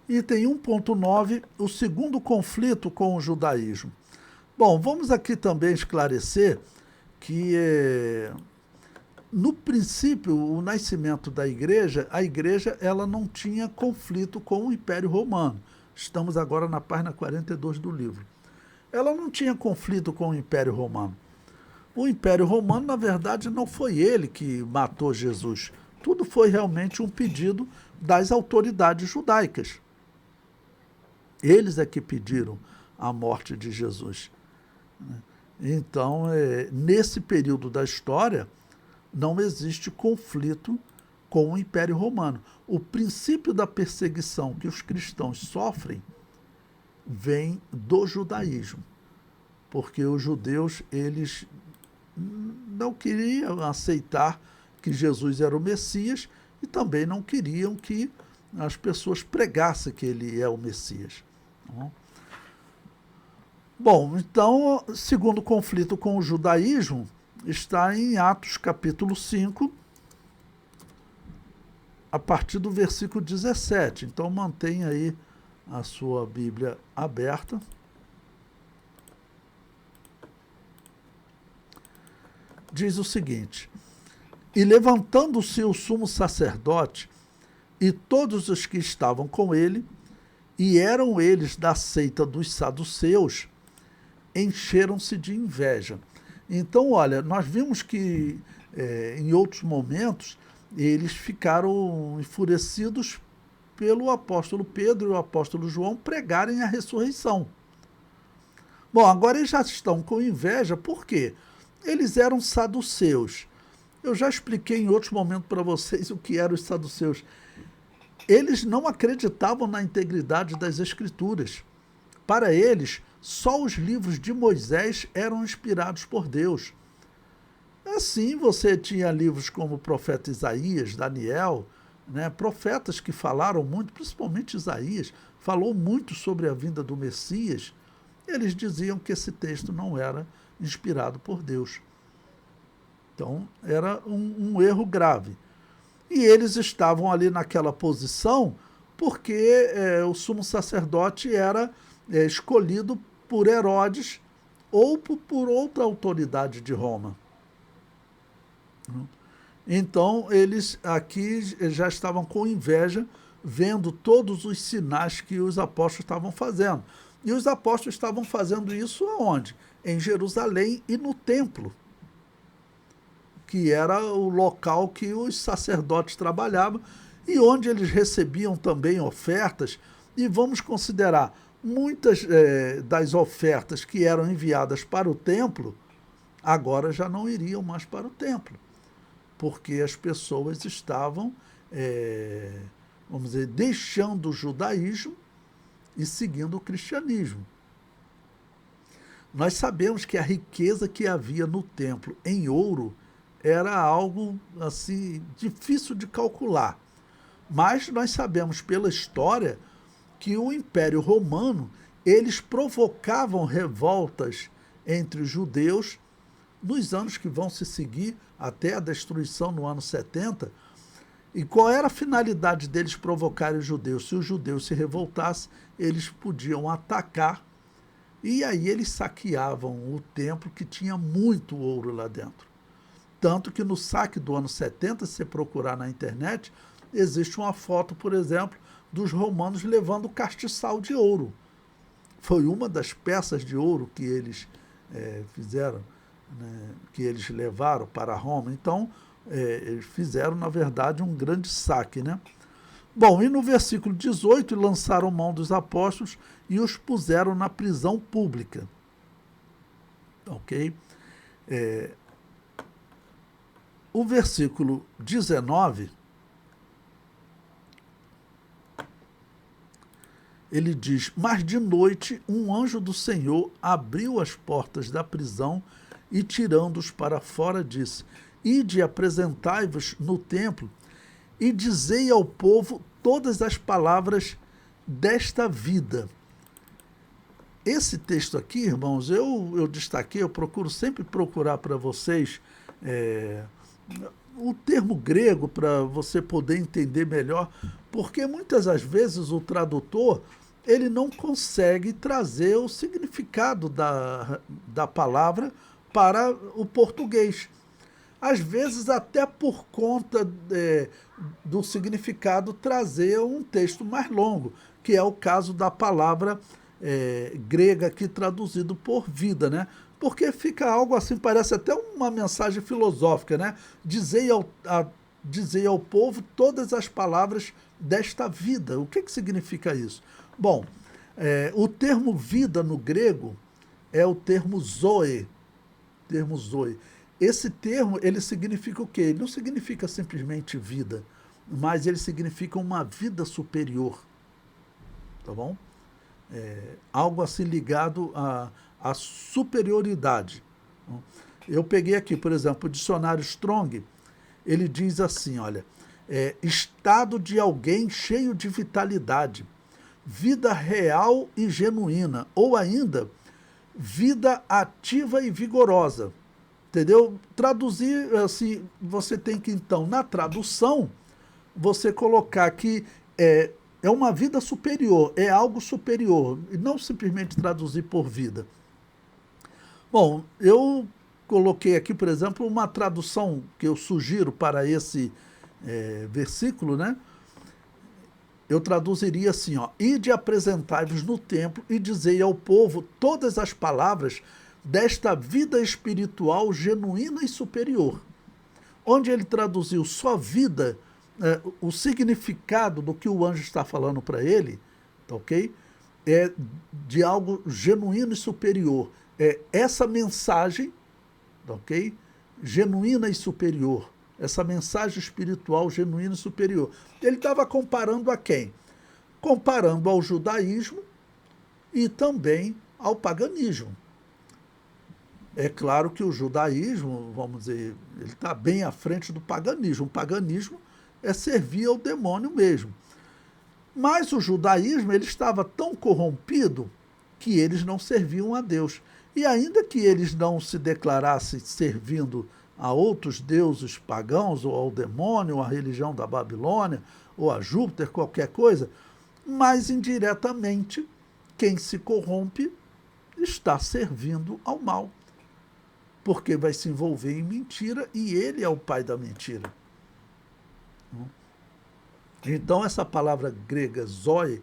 Item 1.9, o segundo conflito com o judaísmo. Bom, vamos aqui também esclarecer que no princípio, o nascimento da igreja, a igreja ela não tinha conflito com o Império Romano. Estamos agora na página 42 do livro. Ela não tinha conflito com o Império Romano. O Império Romano, na verdade, não foi ele que matou Jesus. Tudo foi realmente um pedido das autoridades judaicas. Eles é que pediram a morte de Jesus. Então, nesse período da história, não existe conflito com o Império Romano. O princípio da perseguição que os cristãos sofrem vem do judaísmo, porque os judeus eles não queriam aceitar que Jesus era o Messias e também não queriam que as pessoas pregassem que ele é o Messias. Bom, então, segundo conflito com o judaísmo, está em Atos capítulo 5, a partir do versículo 17. Então mantenha aí a sua Bíblia aberta. Diz o seguinte: e levantando-se o sumo sacerdote e todos os que estavam com ele, e eram eles da seita dos saduceus, encheram-se de inveja. Então, olha, nós vimos que em outros momentos eles ficaram enfurecidos pelo apóstolo Pedro e o apóstolo João pregarem a ressurreição. Bom, agora eles já estão com inveja, por quê? Eles eram saduceus. Eu já expliquei em outros momentos para vocês o que eram os saduceus. Eles não acreditavam na integridade das Escrituras. Para eles, só os livros de Moisés eram inspirados por Deus. Assim, você tinha livros como o profeta Isaías, Daniel, né, profetas que falaram muito, principalmente Isaías, falou muito sobre a vinda do Messias. Eles diziam que esse texto não era inspirado por Deus. Então, era um erro grave. E eles estavam ali naquela posição porque o sumo sacerdote era escolhido por Herodes ou por outra autoridade de Roma. Então, eles aqui já estavam com inveja, vendo todos os sinais que os apóstolos estavam fazendo. E os apóstolos estavam fazendo isso aonde? Em Jerusalém e no templo, que era o local que os sacerdotes trabalhavam e onde eles recebiam também ofertas. E vamos considerar, muitas das ofertas que eram enviadas para o templo, agora já não iriam mais para o templo, porque as pessoas estavam, vamos dizer, deixando o judaísmo e seguindo o cristianismo. Nós sabemos que a riqueza que havia no templo em ouro era algo assim difícil de calcular. Mas nós sabemos pela história que o Império Romano, eles provocavam revoltas entre os judeus nos anos que vão se seguir até a destruição no ano 70. E qual era a finalidade deles provocarem os judeus? Se os judeus se revoltassem, eles podiam atacar e aí eles saqueavam o templo, que tinha muito ouro lá dentro. Tanto que no saque do ano 70, se você procurar na internet, existe uma foto, por exemplo, dos romanos levando castiçal de ouro. Foi uma das peças de ouro que eles fizeram, né, que eles levaram para Roma. Então, eles fizeram, na verdade, um grande saque, né? Bom, e no versículo 18, lançaram mão dos apóstolos e os puseram na prisão pública. Ok? O versículo 19, ele diz: mas de noite um anjo do Senhor abriu as portas da prisão e, tirando-os para fora, disse: ide, apresentai-vos no templo e dizei ao povo todas as palavras desta vida. Esse texto aqui, irmãos, eu destaquei, eu procuro sempre procurar para vocês o termo grego, para você poder entender melhor, porque muitas das vezes o tradutor ele não consegue trazer o significado da palavra para o português. Às vezes, até por conta do significado, trazer um texto mais longo, que é o caso da palavra grega aqui traduzido por vida, né? Porque fica algo assim, parece até uma mensagem filosófica, né? Dizei ao povo todas as palavras desta vida. O que significa isso? Bom, o termo vida no grego é o termo zoe. Termo zoe. Esse termo, ele significa o quê? Ele não significa simplesmente vida, mas ele significa uma vida superior. Tá bom? Algo assim ligado à superioridade. Eu peguei aqui, por exemplo, o dicionário Strong, ele diz assim, olha, estado de alguém cheio de vitalidade, vida real e genuína, ou ainda, vida ativa e vigorosa. Entendeu? Traduzir, assim, você tem que, então, na tradução, você colocar que é uma vida superior, é algo superior, e não simplesmente traduzir por vida. Bom, eu coloquei aqui, por exemplo, uma tradução que eu sugiro para esse versículo, né? Eu traduziria assim, ó, ide apresentai-vos no templo e dizei ao povo todas as palavras desta vida espiritual genuína e superior. Onde ele traduziu só vida, o significado do que o anjo está falando para ele, tá ok? É de algo genuíno e superior. É essa mensagem, tá ok? Genuína e superior. Essa mensagem espiritual genuína e superior. Ele estava comparando a quem? Comparando ao judaísmo e também ao paganismo. É claro que o judaísmo, vamos dizer, ele está bem à frente do paganismo. O paganismo é servir ao demônio mesmo. Mas o judaísmo, ele estava tão corrompido que eles não serviam a Deus. E ainda que eles não se declarassem servindo a outros deuses pagãos, ou ao demônio, ou à religião da Babilônia, ou a Júpiter, qualquer coisa, mas indiretamente, quem se corrompe está servindo ao mal, porque vai se envolver em mentira e ele é o pai da mentira. Então, essa palavra grega zoe,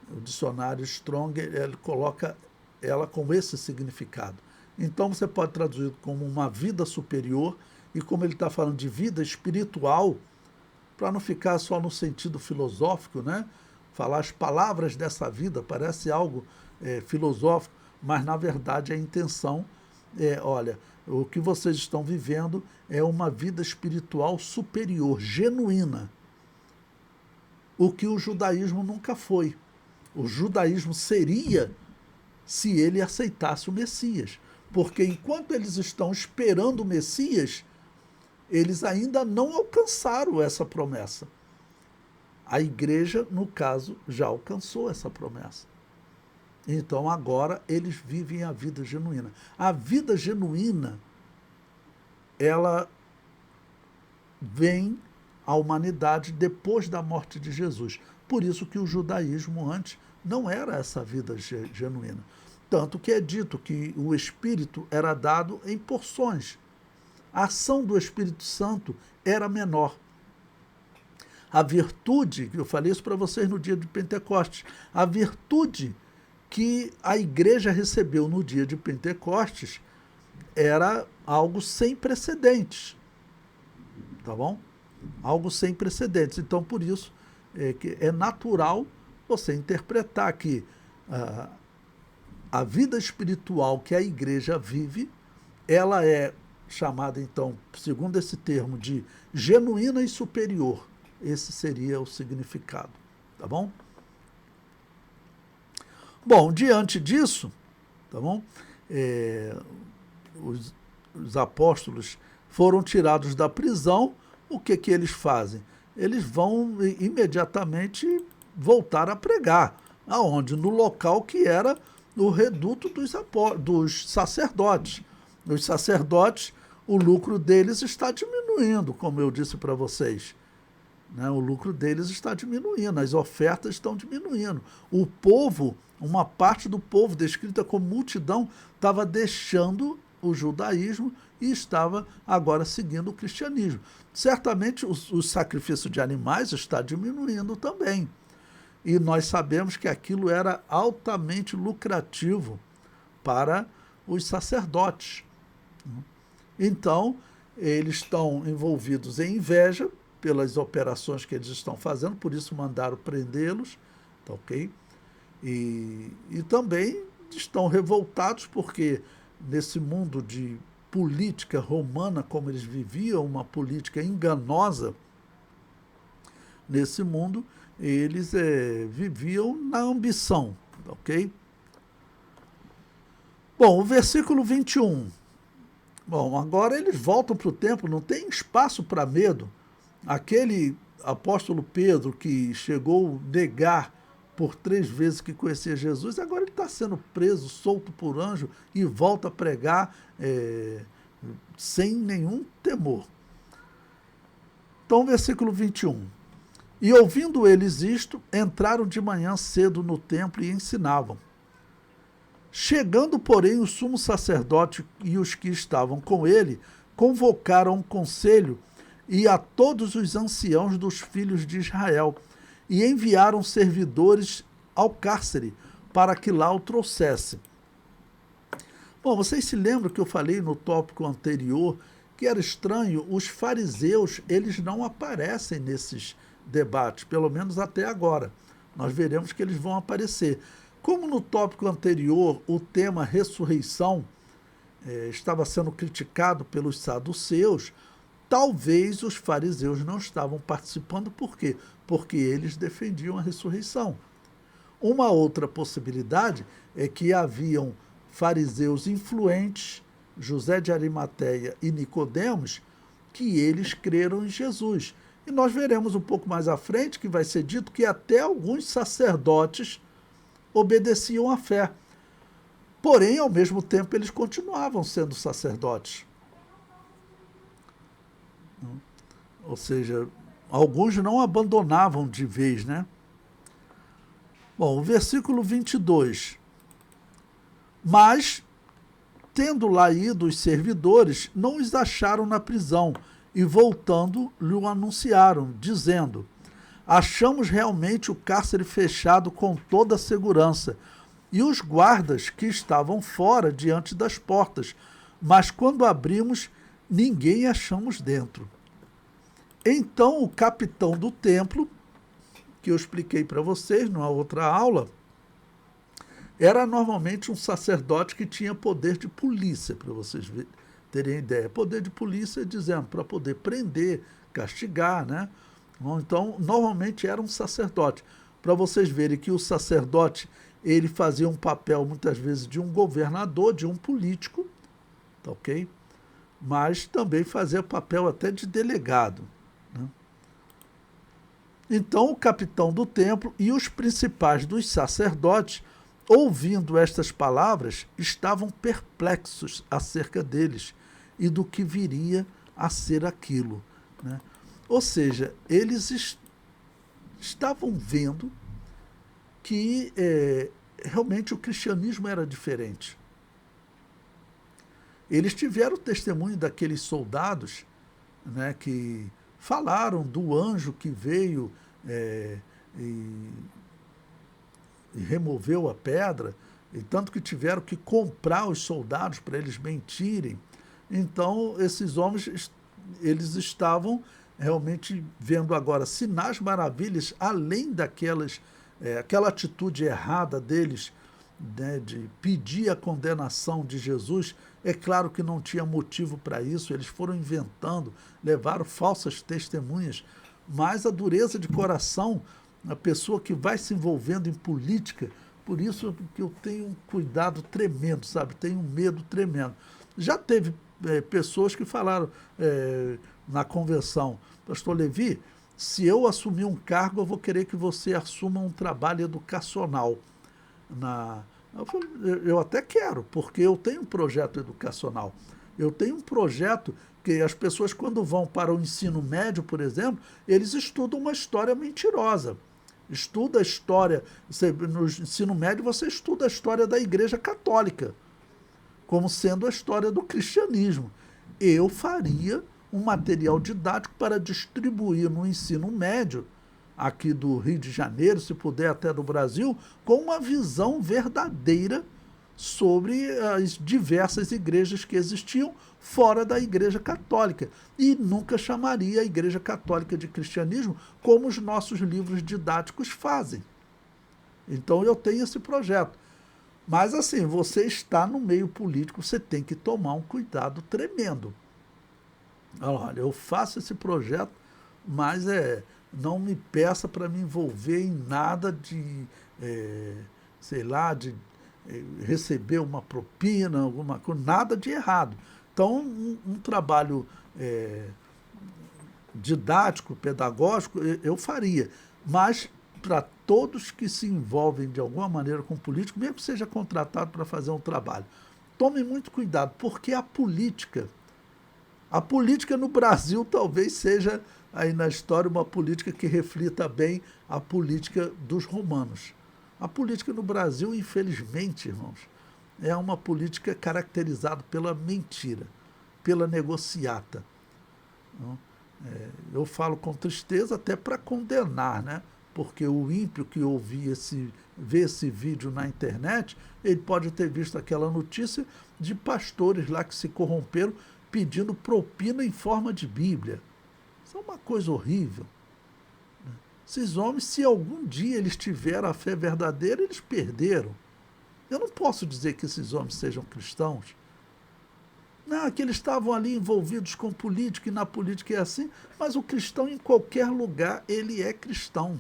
o dicionário Strong, ele coloca ela com esse significado. Então, você pode traduzir como uma vida superior, e como ele está falando de vida espiritual, para não ficar só no sentido filosófico, né? Falar as palavras dessa vida parece algo filosófico, mas, na verdade, a intenção olha, o que vocês estão vivendo é uma vida espiritual superior, genuína. O que o judaísmo nunca foi. O judaísmo seria se ele aceitasse o Messias. Porque enquanto eles estão esperando o Messias, eles ainda não alcançaram essa promessa. A igreja, no caso, já alcançou essa promessa. Então, agora, eles vivem a vida genuína. A vida genuína, ela vem à humanidade depois da morte de Jesus. Por isso que o judaísmo antes não era essa vida genuína. Tanto que é dito que o Espírito era dado em porções. A ação do Espírito Santo era menor. A virtude, eu falei isso para vocês no dia de Pentecostes, a virtude que a igreja recebeu no dia de Pentecostes era algo sem precedentes. Tá bom? Algo sem precedentes. Então, por isso, que é natural você interpretar que a vida espiritual que a igreja vive, ela é chamada, então, segundo esse termo, de genuína e superior. Esse seria o significado. Tá bom? Bom, diante disso, tá bom? Os apóstolos foram tirados da prisão. O que eles fazem? Eles vão imediatamente voltar a pregar. Aonde? No local que era o reduto dos sacerdotes. Os sacerdotes, o lucro deles está diminuindo diminuindo, como eu disse para vocês. Né? O lucro deles está diminuindo, as ofertas estão diminuindo. O povo, uma parte do povo, descrita como multidão, estava deixando o judaísmo e estava agora seguindo o cristianismo. Certamente o sacrifício de animais está diminuindo também. E nós sabemos que aquilo era altamente lucrativo para os sacerdotes. Então, eles estão envolvidos em inveja pelas operações que eles estão fazendo, por isso mandaram prendê-los, tá ok? E também estão revoltados porque nesse mundo de política romana, como eles viviam, uma política enganosa, nesse mundo, eles viviam na ambição, tá ok? Bom, o versículo 21. Bom, agora eles voltam para o templo, não tem espaço para medo. Aquele apóstolo Pedro que chegou a negar por 3 vezes que conhecia Jesus, agora ele está sendo preso, solto por anjo e volta a pregar sem nenhum temor. Então, versículo 21. E ouvindo eles isto, entraram de manhã cedo no templo e ensinavam. Chegando, porém, o sumo sacerdote e os que estavam com ele, convocaram um conselho e a todos os anciãos dos filhos de Israel, e enviaram servidores ao cárcere, para que lá o trouxesse. Bom, vocês se lembram que eu falei no tópico anterior que era estranho, os fariseus, eles não aparecem nesses debates, pelo menos até agora. Nós veremos que eles vão aparecer. Como no tópico anterior o tema ressurreição estava sendo criticado pelos saduceus, talvez os fariseus não estavam participando. Por quê? Porque eles defendiam a ressurreição. Uma outra possibilidade é que haviam fariseus influentes, José de Arimateia e Nicodemos, que eles creram em Jesus. E nós veremos um pouco mais à frente que vai ser dito que até alguns sacerdotes obedeciam à fé. Porém, ao mesmo tempo, eles continuavam sendo sacerdotes. Ou seja, alguns não abandonavam de vez, né? Bom, o versículo 22. Mas, tendo lá ido os servidores, não os acharam na prisão, e voltando, lhe anunciaram, dizendo: achamos realmente o cárcere fechado com toda a segurança, e os guardas que estavam fora diante das portas, mas quando abrimos, ninguém achamos dentro. Então o capitão do templo, que eu expliquei para vocês numa outra aula, era normalmente um sacerdote que tinha poder de polícia, para vocês terem ideia. Poder de polícia, dizendo, para poder prender, castigar, né? Então, normalmente era um sacerdote. Para vocês verem que o sacerdote, ele fazia um papel, muitas vezes, de um governador, de um político, tá ok? Mas também fazia papel até de delegado. Né? Então, o capitão do templo e os principais dos sacerdotes, ouvindo estas palavras, estavam perplexos acerca deles e do que viria a ser aquilo, né? Ou seja, eles estavam vendo que realmente o cristianismo era diferente. Eles tiveram o testemunho daqueles soldados, né, que falaram do anjo que veio e removeu a pedra, e tanto que tiveram que comprar os soldados para eles mentirem. Então, esses homens, eles estavam realmente vendo agora sinais, maravilhas, além aquela atitude errada deles, né, de pedir a condenação de Jesus. É claro que não tinha motivo para isso, eles foram inventando, levaram falsas testemunhas, mas a dureza de coração, a pessoa que vai se envolvendo em política, por isso que eu tenho um cuidado tremendo, sabe? Tenho um medo tremendo. Já teve pessoas que falaram na convenção: pastor Levi, se eu assumir um cargo, eu vou querer que você assuma um trabalho educacional. Eu falei, eu até quero, porque eu tenho um projeto educacional. Eu tenho um projeto Porque as pessoas, quando vão para o ensino médio, por exemplo, eles estudam uma história mentirosa. Estuda a história, no ensino médio você estuda a história da Igreja Católica, como sendo a história do cristianismo. Eu faria um material didático para distribuir no ensino médio, aqui do Rio de Janeiro, se puder até do Brasil, com uma visão verdadeira sobre as diversas igrejas que existiam fora da Igreja Católica. E nunca chamaria a Igreja Católica de cristianismo, como os nossos livros didáticos fazem. Então eu tenho esse projeto. Mas assim, você está no meio político, você tem que tomar um cuidado tremendo. Olha, eu faço esse projeto, mas não me peça para me envolver em nada de, sei lá, de receber uma propina, alguma coisa, nada de errado. Então, um trabalho didático, pedagógico, eu faria. Mas para todos que se envolvem de alguma maneira com político, mesmo que seja contratado para fazer um trabalho, tome muito cuidado, porque a política no Brasil talvez seja, aí na história, uma política que reflita bem a política dos romanos. A política no Brasil, infelizmente, irmãos, é uma política caracterizada pela mentira, pela negociata. Eu falo com tristeza até para condenar, né? Porque o ímpio que vê esse vídeo na internet, ele pode ter visto aquela notícia de pastores lá que se corromperam pedindo propina em forma de Bíblia. Isso é uma coisa horrível. Esses homens, se algum dia eles tiveram a fé verdadeira, eles perderam. Eu não posso dizer que esses homens sejam cristãos. Não, que eles estavam ali envolvidos com política, e na política é assim, mas o cristão em qualquer lugar, ele é cristão.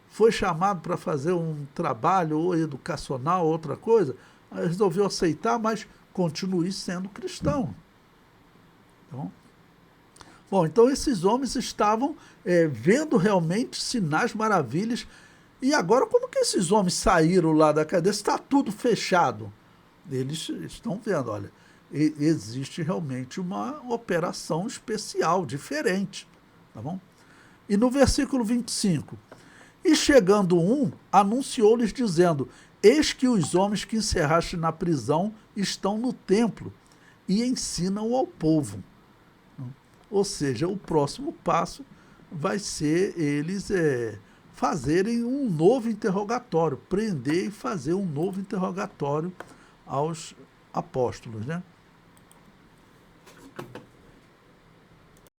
Foi chamado para fazer um trabalho ou educacional, ou outra coisa, resolveu aceitar, mas continue sendo cristão. Então esses homens estavam vendo realmente sinais, maravilhas. E agora, como que esses homens saíram lá da cadeia? Está tudo fechado. Eles estão vendo, olha, existe realmente uma operação especial, diferente. Tá bom? E no versículo 25, e chegando anunciou-lhes dizendo, eis que os homens que encerraste na prisão estão no templo e ensinam ao povo. Ou seja, o próximo passo vai ser eles fazerem um novo interrogatório, prender e fazer um novo interrogatório aos apóstolos, né?